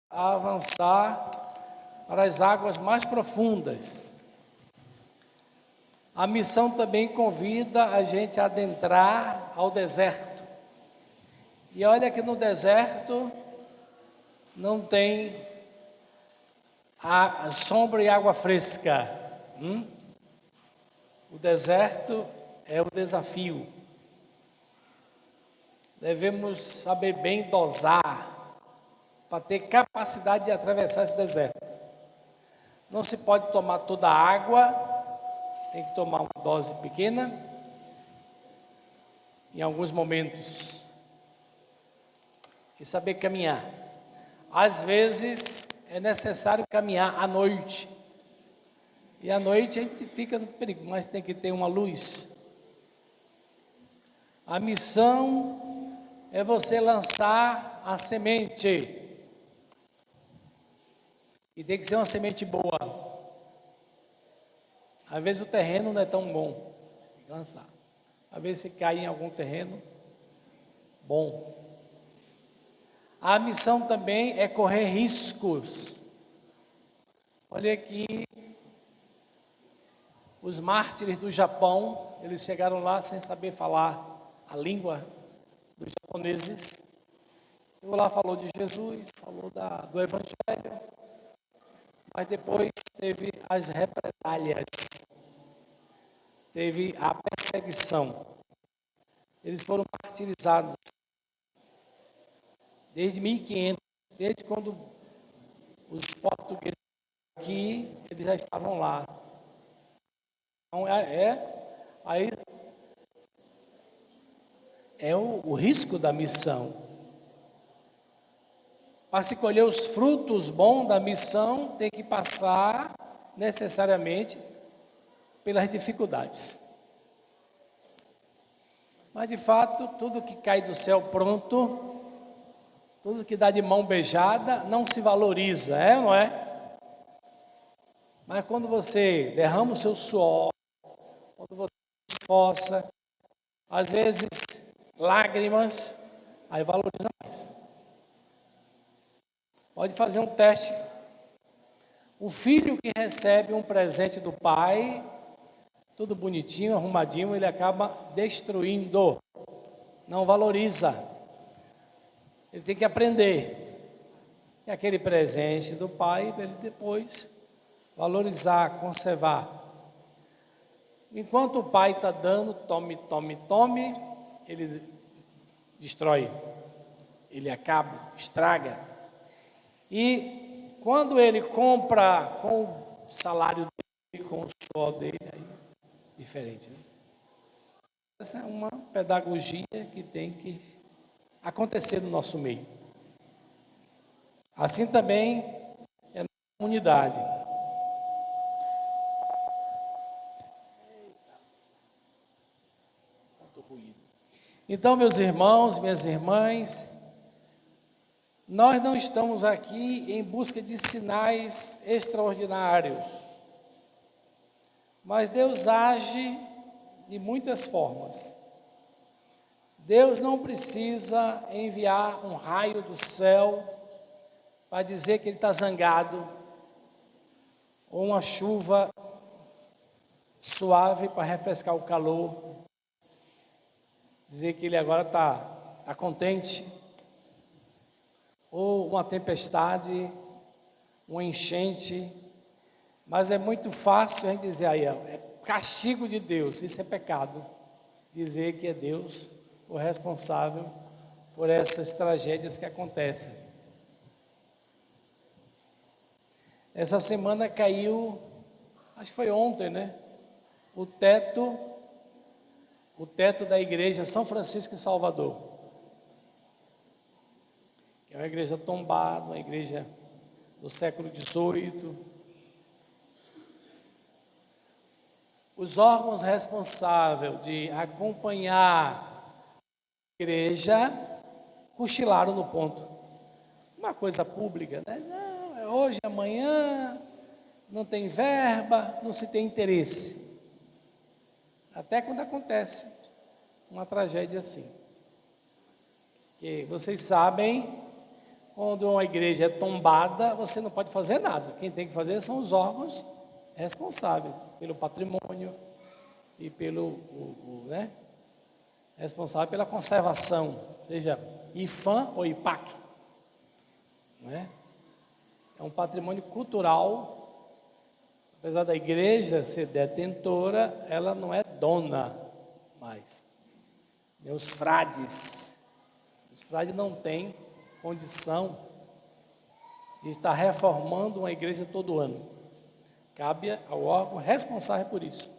a avançar para as águas mais profundas. A missão também convida a gente a adentrar ao deserto. E olha que no deserto não tem a sombra e água fresca. O deserto é o desafio. Devemos saber bem dosar para ter capacidade de atravessar esse deserto. Não se pode tomar toda a água, tem que tomar uma dose pequena, em alguns momentos, e saber caminhar. Às vezes é necessário caminhar à noite, e à noite a gente fica no perigo, mas tem que ter uma luz. A missão é você lançar a semente, e tem que ser uma semente boa. Às vezes o terreno não é tão bom, tem que lançar. Às vezes você cai em algum terreno bom. A missão também é correr riscos. Olha aqui, os mártires do Japão, eles chegaram lá sem saber falar a língua dos japoneses. Eu lá falou de Jesus, falou do Evangelho, mas depois teve as represálias, teve a perseguição. Eles foram martirizados desde 1500, desde quando os portugueses aqui, eles já estavam lá. Então aí é o risco da missão. Para se colher os frutos bons da missão, tem que passar necessariamente pelas dificuldades. Mas de fato, tudo que cai do céu pronto, tudo que dá de mão beijada, não se valoriza, é ou não é? Mas quando você derrama o seu suor, quando você se esforça, às vezes lágrimas, aí valoriza mais. Pode fazer um teste. O filho que recebe um presente do pai, tudo bonitinho, arrumadinho, ele acaba destruindo, não valoriza. Ele tem que aprender que aquele presente do pai, ele depois valorizar, conservar. Enquanto o pai está dando, tome, ele destrói, ele acaba, estraga. E quando ele compra com o salário dele, com o suor dele, aí é diferente, né? Essa é uma pedagogia que tem que acontecer no nosso meio. Assim também é na comunidade. Então, meus irmãos, minhas irmãs, nós não estamos aqui em busca de sinais extraordinários, mas Deus age de muitas formas. Deus não precisa enviar um raio do céu para dizer que Ele está zangado, ou uma chuva suave para refrescar o calor, dizer que Ele agora está contente, ou uma tempestade, uma enchente, mas é muito fácil a gente dizer aí, é castigo de Deus, isso é pecado, dizer que é Deus o responsável por essas tragédias que acontecem. Essa semana caiu, acho que foi ontem, né? O teto da igreja São Francisco de Salvador. É uma igreja tombada, uma igreja do século XVIII. Os órgãos responsáveis de acompanhar a igreja cochilaram no ponto. Uma coisa pública, né? Não, é hoje, amanhã, não tem verba, não se tem interesse. Até quando acontece uma tragédia assim. Que vocês sabem, Quando uma igreja é tombada, você não pode fazer nada. Quem tem que fazer são os órgãos responsáveis pelo patrimônio e né, responsável pela conservação, seja IFAM ou IPAC. Né? É um patrimônio cultural, apesar da igreja ser detentora, ela não é dona mais. E os frades não têm condição de estar reformando uma igreja todo ano. Cabe ao órgão responsável por isso.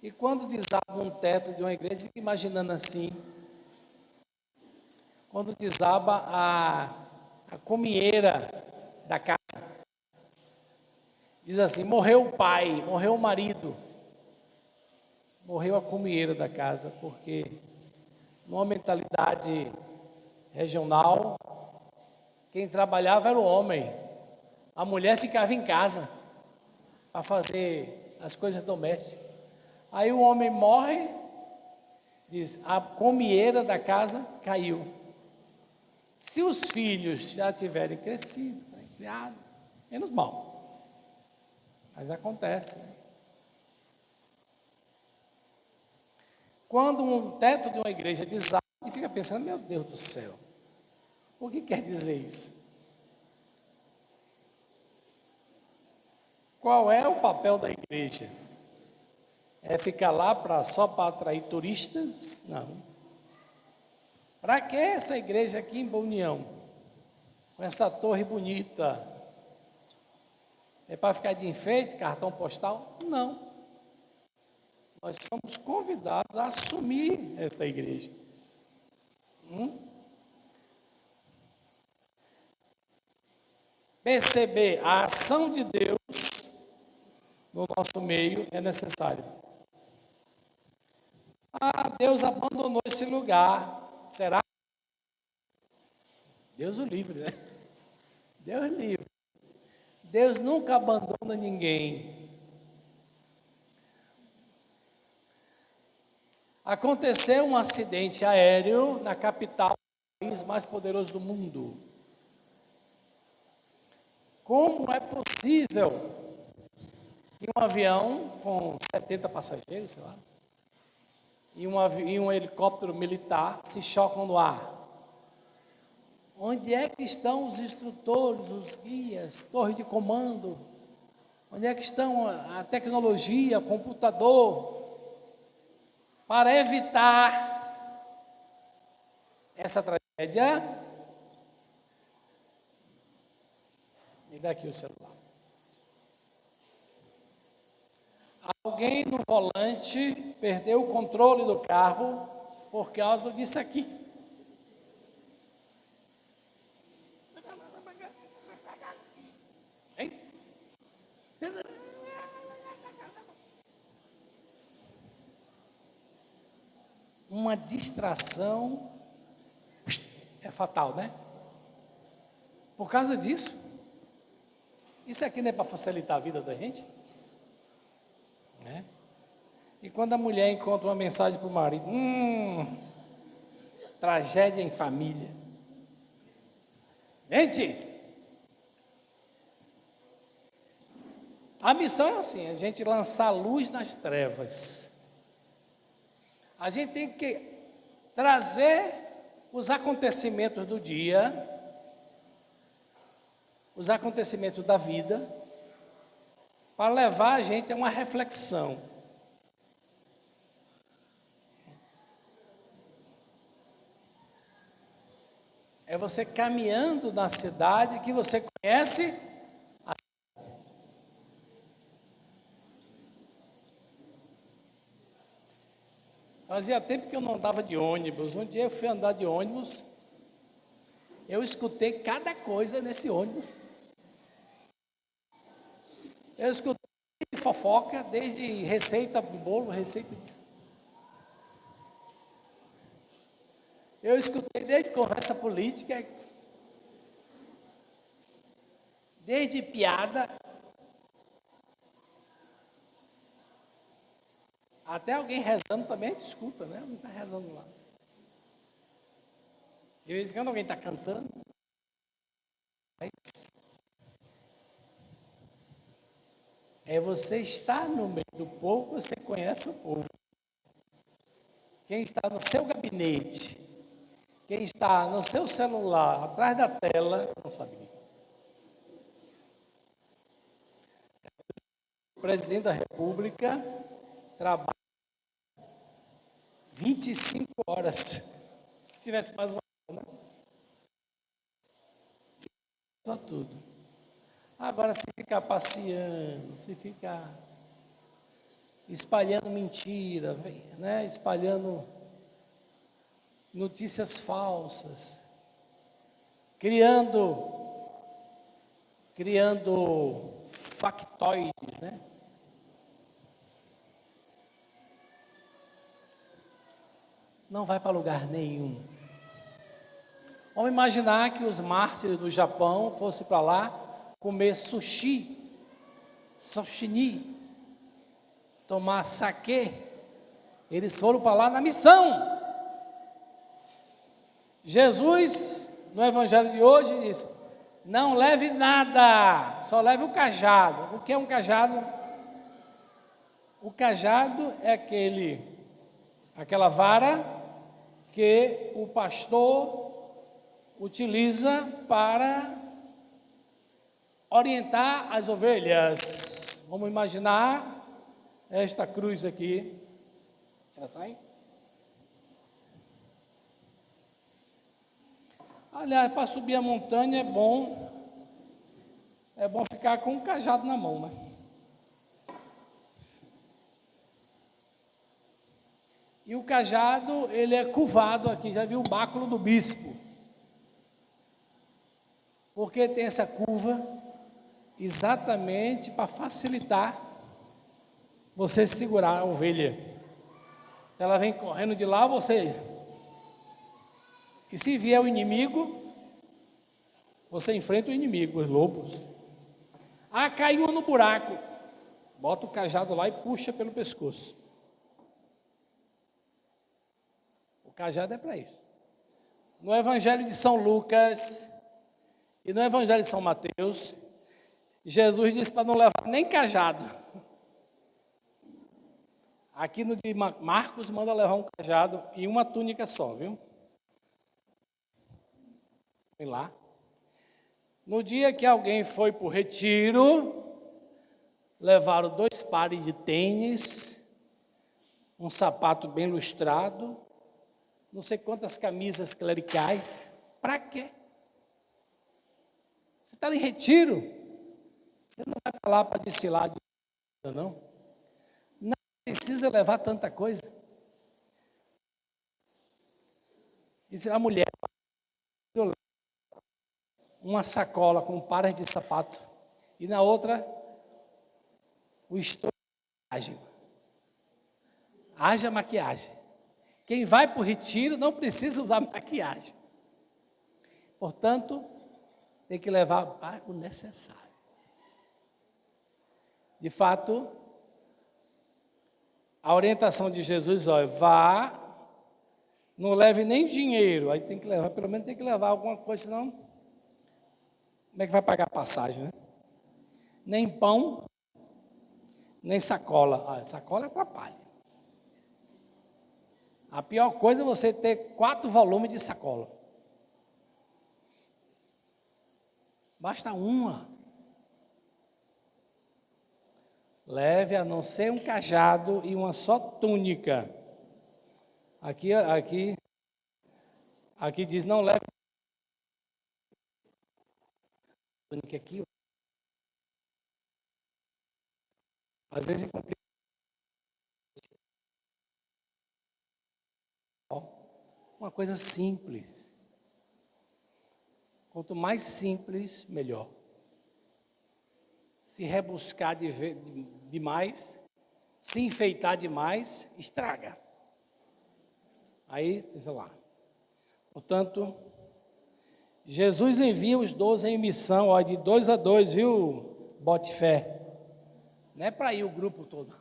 E quando desaba um teto de uma igreja, fica imaginando assim, quando desaba a comieira da casa, diz assim, morreu o pai, morreu o marido, morreu a comieira da casa, porque numa mentalidade regional, quem trabalhava era o homem, a mulher ficava em casa para fazer as coisas domésticas. Aí o homem morre, diz, a comieira da casa caiu. Se os filhos já tiverem crescido, criado, menos mal. Mas acontece. Né? Quando um teto de uma igreja desaba, a gente fica pensando, meu Deus do céu, o que quer dizer isso? Qual é o papel da igreja? É ficar lá só para atrair turistas? Não. Para que essa igreja aqui em Boa União? Com essa torre bonita? É para ficar de enfeite, cartão postal? Não. Nós somos convidados a assumir esta igreja. Perceber a ação de Deus no nosso meio é necessário. Deus abandonou esse lugar. Será? Deus o livre, né? Deus livre. Deus nunca abandona ninguém. Aconteceu um acidente aéreo na capital do país mais poderoso do mundo. Como é possível que um avião com 70 passageiros, sei lá, e um helicóptero militar se chocam no ar? Onde é que estão os instrutores, os guias, torre de comando? Onde é que estão a tecnologia, o computador, para evitar essa tragédia? Me dá aqui o celular. Alguém no volante perdeu o controle do carro por causa disso aqui. Hein? Uma distração é fatal, né? Por causa disso. Isso aqui não é para facilitar a vida da gente? Né? E quando a mulher encontra uma mensagem para o marido, tragédia em família. Gente, a missão é assim, a gente lançar luz nas trevas. A gente tem que trazer os acontecimentos do dia, os acontecimentos da vida, para levar a gente a uma reflexão. É você caminhando na cidade que você conhece. Fazia tempo que eu não andava de ônibus. Um dia eu fui andar de ônibus, eu escutei cada coisa nesse ônibus. Eu escutei fofoca, desde receita de bolo, receita disso. Eu escutei desde conversa política, desde piada, até alguém rezando também a gente escuta, né? Alguém está rezando lá. De vez em quando alguém está cantando. É você estar no meio do povo, você conhece o povo. Quem está no seu gabinete, quem está no seu celular, atrás da tela, não sabe nem. O presidente da República trabalha 25 horas. Se tivesse mais uma hora, só tudo. Agora, se ficar passeando, se ficar espalhando mentira, né? Espalhando notícias falsas, criando factoides, né? Não vai para lugar nenhum. Vamos imaginar que os mártires do Japão fossem para lá comer sushi, sashimi, tomar saquê. Eles foram para lá na missão. Jesus, no evangelho de hoje, disse: não leve nada, só leve o cajado. O que é um cajado? O cajado é aquela vara que o pastor utiliza para orientar as ovelhas. Vamos imaginar esta cruz aqui. Ela sai? Aliás, para subir a montanha é bom ficar com um cajado na mão, né? E o cajado, ele é curvado aqui, já viu o báculo do bispo? Porque tem essa curva exatamente para facilitar você segurar a ovelha. Se ela vem correndo de lá, e se vier o inimigo, você enfrenta o inimigo, os lobos. Ah, caiu no buraco. Bota o cajado lá e puxa pelo pescoço. O cajado é para isso. No Evangelho de São Lucas e no Evangelho de São Mateus, Jesus disse para não levar nem cajado. Aqui no de Marcos manda levar um cajado e uma túnica só, viu? Vem lá. No dia que alguém foi para o retiro, levaram 2 pares de tênis, um sapato bem lustrado, não sei quantas camisas clericais. Para quê? Você está em retiro, você não vai para lá para desfilar de não. Não precisa levar tanta coisa. E se a mulher uma sacola com pares de sapato e na outra o estouro de maquiagem. Haja maquiagem. Quem vai para o retiro não precisa usar maquiagem. Portanto, tem que levar o necessário. De fato, a orientação de Jesus, olha, vá, não leve nem dinheiro, aí tem que levar, pelo menos tem que levar alguma coisa, senão, como é que vai pagar a passagem, né? Nem pão, nem sacola. Sacola atrapalha. A pior coisa é você ter 4 volumes de sacola. Basta uma. Leve a não ser um cajado e uma só túnica. Aqui diz, não leve túnica aqui. Às vezes é complicado. Uma coisa simples. Quanto mais simples, melhor. Se rebuscar demais, se enfeitar demais, estraga. Aí, sei lá. Portanto, Jesus envia os 12 em missão, ó, de 2 a 2, viu? Bote fé. Não é para ir o grupo todo.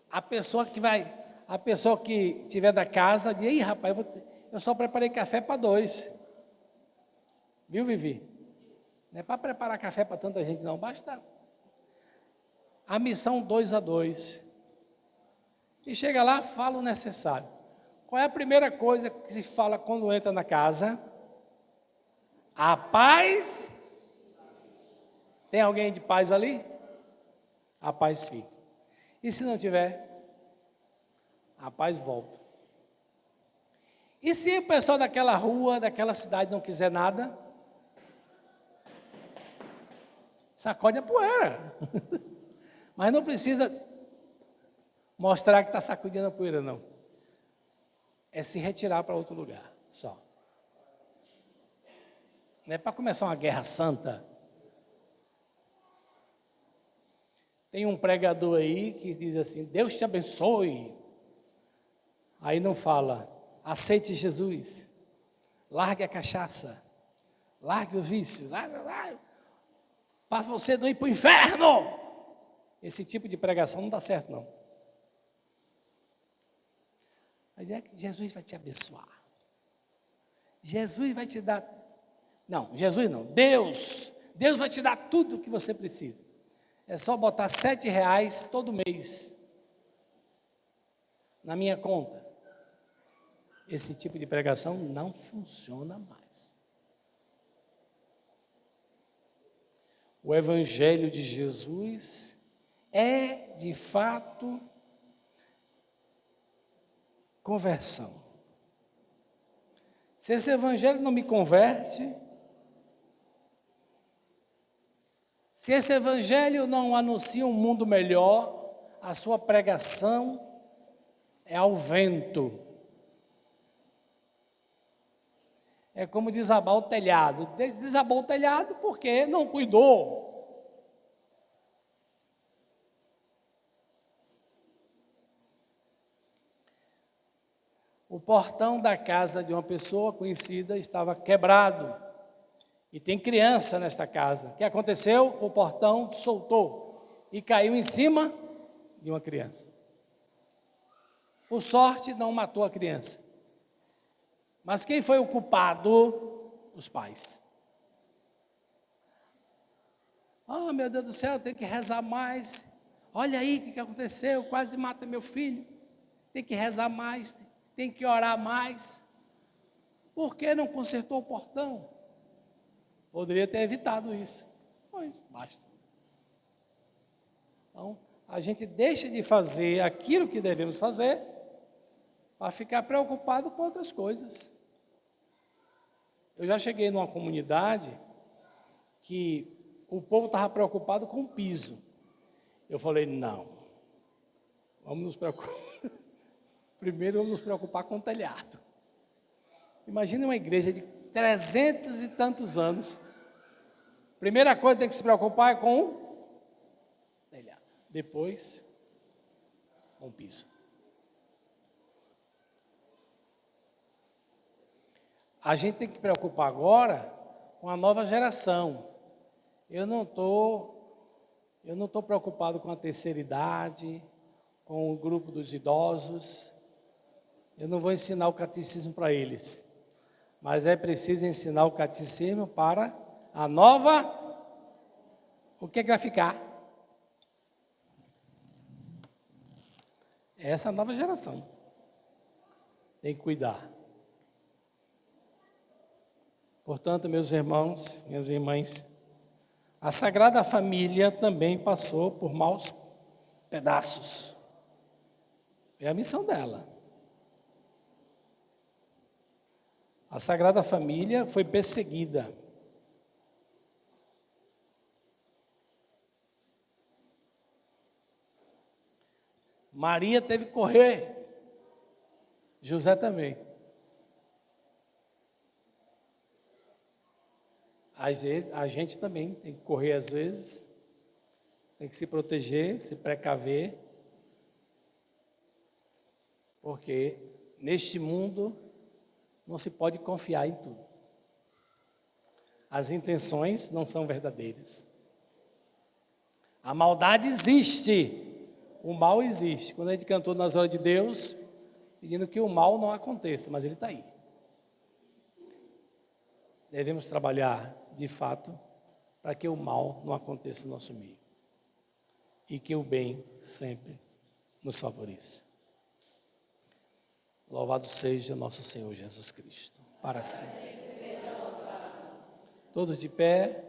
A pessoa que estiver da casa, diz, ei, rapaz, eu só preparei café para 2. Viu, Vivi? Não é para preparar café para tanta gente, não. Basta a missão 2 a 2. E chega lá, fala o necessário. Qual é a primeira coisa que se fala quando entra na casa? A paz. Tem alguém de paz ali? A paz fica. E se não tiver, a paz volta. E se o pessoal daquela rua, daquela cidade não quiser nada, sacode a poeira. Mas não precisa mostrar que está sacudindo a poeira, não. É se retirar para outro lugar, só. Não é para começar uma guerra santa. Tem um pregador aí que diz assim, Deus te abençoe. Aí não fala, aceite Jesus, largue a cachaça, largue o vício, largue, para você não ir para o inferno. Esse tipo de pregação não dá certo, não. Mas é que Jesus vai te abençoar. Jesus vai te dar... Não, Jesus não, Deus. Deus vai te dar tudo o que você precisa. É só botar R$7 todo mês na minha conta. Esse tipo de pregação não funciona mais. O Evangelho de Jesus é, de fato, conversão. Se esse Evangelho não me converte, se esse Evangelho não anuncia um mundo melhor, a sua pregação é ao vento. É como desabar o telhado. Desabou o telhado porque não cuidou. O portão da casa de uma pessoa conhecida estava quebrado. E tem criança nesta casa. O que aconteceu? O portão soltou e caiu em cima de uma criança. Por sorte, não matou a criança. Mas quem foi o culpado? Os pais. Ah, meu Deus do céu, eu tenho que rezar mais. Olha aí o que aconteceu, quase mata meu filho. Tem que rezar mais, tem que orar mais. Por que não consertou o portão? Poderia ter evitado isso. Pois, basta. Então, a gente deixa de fazer aquilo que devemos fazer para ficar preocupado com outras coisas. Eu já cheguei numa comunidade que o povo estava preocupado com o piso. Eu falei, não, vamos nos preocupar. Primeiro vamos nos preocupar com o telhado. Imagina uma igreja de 300 e tantos anos. Primeira coisa que tem que se preocupar é com o telhado. Depois, com o piso. A gente tem que se preocupar agora com a nova geração. Eu não estou preocupado com a terceira idade, com o grupo dos idosos. Eu não vou ensinar o catecismo para eles. Mas é preciso ensinar o catecismo para a nova. O que é que vai ficar? Essa nova geração. Tem que cuidar. Portanto, meus irmãos, minhas irmãs, a Sagrada Família também passou por maus pedaços. É a missão dela. A Sagrada Família foi perseguida. Maria teve que correr. José também. Às vezes, a gente também tem que correr às vezes, tem que se proteger, se precaver, porque neste mundo não se pode confiar em tudo. As intenções não são verdadeiras. A maldade existe, o mal existe. Quando a gente cantou nas horas de Deus, pedindo que o mal não aconteça, mas ele está aí. Devemos trabalhar, de fato, para que o mal não aconteça no nosso meio e que o bem sempre nos favoreça. Louvado seja nosso Senhor Jesus Cristo, para sempre. Todos de pé.